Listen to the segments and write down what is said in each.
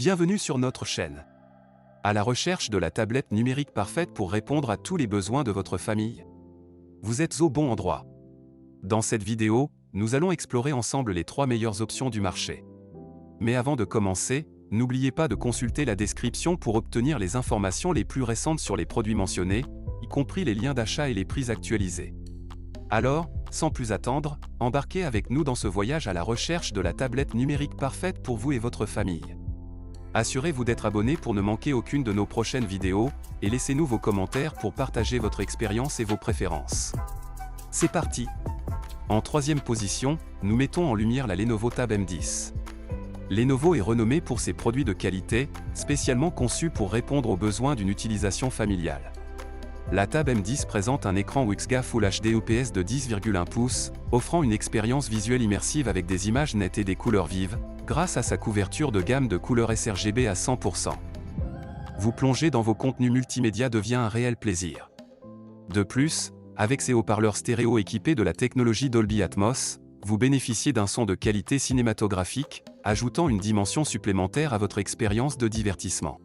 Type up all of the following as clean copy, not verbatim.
Bienvenue sur notre chaîne. À la recherche de la tablette numérique parfaite pour répondre à tous les besoins de votre famille. Vous êtes au bon endroit. Dans cette vidéo, nous allons explorer ensemble les 3 meilleures options du marché. Mais avant de commencer, n'oubliez pas de consulter la description pour obtenir les informations les plus récentes sur les produits mentionnés, y compris les liens d'achat et les prix actualisés. Alors, sans plus attendre, embarquez avec nous dans ce voyage à la recherche de la tablette numérique parfaite pour vous et votre famille. Assurez-vous d'être abonné pour ne manquer aucune de nos prochaines vidéos, et laissez-nous vos commentaires pour partager votre expérience et vos préférences. C'est parti! En 3e position, nous mettons en lumière la Lenovo Tab M10. Lenovo est renommé pour ses produits de qualité, spécialement conçus pour répondre aux besoins d'une utilisation familiale. La Tab M10 présente un écran WXGA Full HD IPS de 10,1 pouces, offrant une expérience visuelle immersive avec des images nettes et des couleurs vives, grâce à sa couverture de gamme de couleurs sRGB à 100%. Vous plonger dans vos contenus multimédia devient un réel plaisir. De plus, avec ses haut-parleurs stéréo équipés de la technologie Dolby Atmos, vous bénéficiez d'un son de qualité cinématographique, ajoutant une dimension supplémentaire à votre expérience de divertissement.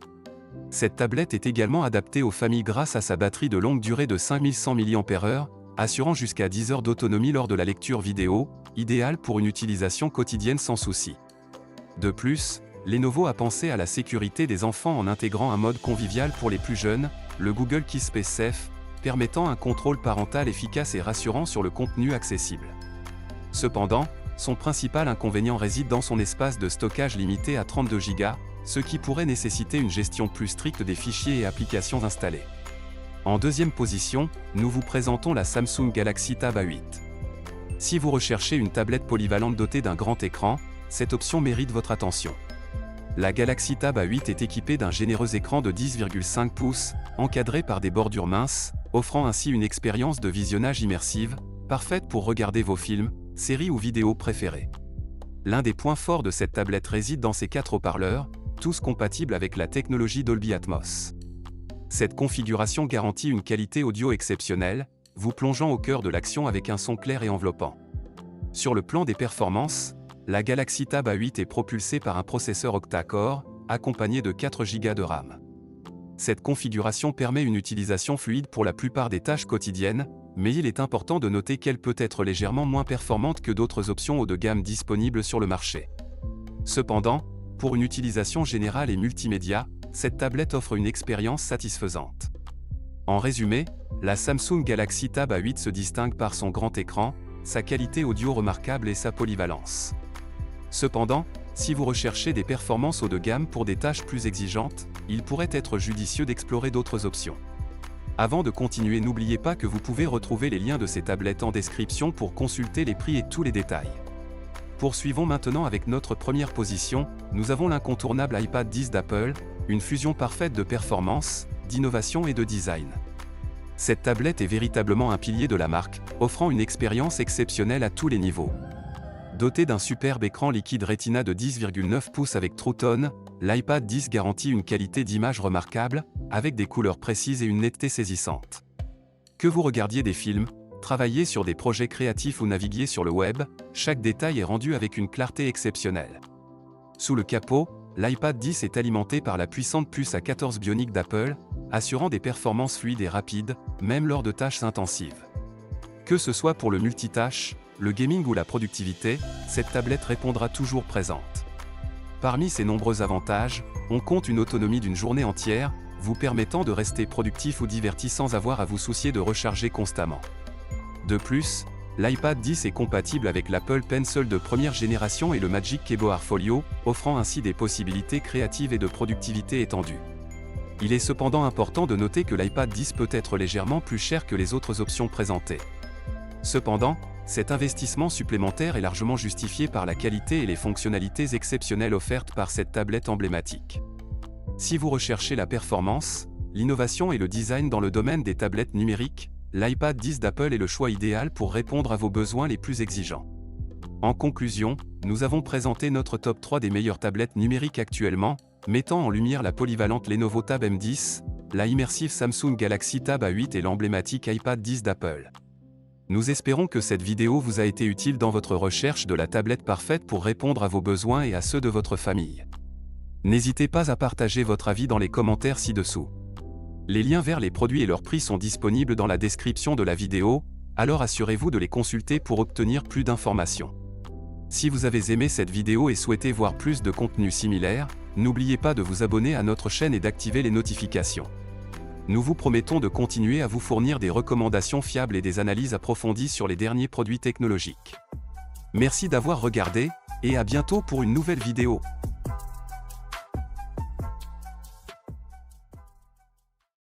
Cette tablette est également adaptée aux familles grâce à sa batterie de longue durée de 5100 mAh, assurant jusqu'à 10 heures d'autonomie lors de la lecture vidéo, idéale pour une utilisation quotidienne sans souci. De plus, Lenovo a pensé à la sécurité des enfants en intégrant un mode convivial pour les plus jeunes, le Google Keyspace Safe, permettant un contrôle parental efficace et rassurant sur le contenu accessible. Cependant, son principal inconvénient réside dans son espace de stockage limité à 32 Go, ce qui pourrait nécessiter une gestion plus stricte des fichiers et applications installés. En 2e position, nous vous présentons la Samsung Galaxy Tab A8. Si vous recherchez une tablette polyvalente dotée d'un grand écran, cette option mérite votre attention. La Galaxy Tab A8 est équipée d'un généreux écran de 10,5 pouces, encadré par des bordures minces, offrant ainsi une expérience de visionnage immersive, parfaite pour regarder vos films, séries ou vidéos préférées. L'un des points forts de cette tablette réside dans ses 4 haut-parleurs, tous compatibles avec la technologie Dolby Atmos. Cette configuration garantit une qualité audio exceptionnelle, vous plongeant au cœur de l'action avec un son clair et enveloppant. Sur le plan des performances, la Galaxy Tab A8 est propulsée par un processeur octa-core, accompagné de 4 Go de RAM. Cette configuration permet une utilisation fluide pour la plupart des tâches quotidiennes, mais il est important de noter qu'elle peut être légèrement moins performante que d'autres options haut de gamme disponibles sur le marché. Cependant, pour une utilisation générale et multimédia, cette tablette offre une expérience satisfaisante. En résumé, la Samsung Galaxy Tab A8 se distingue par son grand écran, sa qualité audio remarquable et sa polyvalence. Cependant, si vous recherchez des performances haut de gamme pour des tâches plus exigeantes, il pourrait être judicieux d'explorer d'autres options. Avant de continuer, n'oubliez pas que vous pouvez retrouver les liens de ces tablettes en description pour consulter les prix et tous les détails. Poursuivons maintenant avec notre première position, nous avons l'incontournable iPad 10 d'Apple, une fusion parfaite de performance, d'innovation et de design. Cette tablette est véritablement un pilier de la marque, offrant une expérience exceptionnelle à tous les niveaux. Doté d'un superbe écran liquide Retina de 10,9 pouces avec True Tone, l'iPad 10 garantit une qualité d'image remarquable, avec des couleurs précises et une netteté saisissante. Que vous regardiez des films, travailliez sur des projets créatifs ou naviguiez sur le web, chaque détail est rendu avec une clarté exceptionnelle. Sous le capot, l'iPad 10 est alimenté par la puissante puce A14 Bionic d'Apple, assurant des performances fluides et rapides, même lors de tâches intensives. Que ce soit pour le multitâche, le gaming ou la productivité, cette tablette répondra toujours présente. Parmi ses nombreux avantages, on compte une autonomie d'une journée entière, vous permettant de rester productif ou diverti sans avoir à vous soucier de recharger constamment. De plus, l'iPad 10 est compatible avec l'Apple Pencil de première génération et le Magic Keyboard Folio, offrant ainsi des possibilités créatives et de productivité étendues. Il est cependant important de noter que l'iPad 10 peut être légèrement plus cher que les autres options présentées. Cependant, cet investissement supplémentaire est largement justifié par la qualité et les fonctionnalités exceptionnelles offertes par cette tablette emblématique. Si vous recherchez la performance, l'innovation et le design dans le domaine des tablettes numériques, l'iPad 10 d'Apple est le choix idéal pour répondre à vos besoins les plus exigeants. En conclusion, nous avons présenté notre top 3 des meilleures tablettes numériques actuellement, mettant en lumière la polyvalente Lenovo Tab M10, la immersive Samsung Galaxy Tab A8 et l'emblématique iPad 10 d'Apple. Nous espérons que cette vidéo vous a été utile dans votre recherche de la tablette parfaite pour répondre à vos besoins et à ceux de votre famille. N'hésitez pas à partager votre avis dans les commentaires ci-dessous. Les liens vers les produits et leurs prix sont disponibles dans la description de la vidéo, alors assurez-vous de les consulter pour obtenir plus d'informations. Si vous avez aimé cette vidéo et souhaitez voir plus de contenu similaire, n'oubliez pas de vous abonner à notre chaîne et d'activer les notifications. Nous vous promettons de continuer à vous fournir des recommandations fiables et des analyses approfondies sur les derniers produits technologiques. Merci d'avoir regardé, et à bientôt pour une nouvelle vidéo.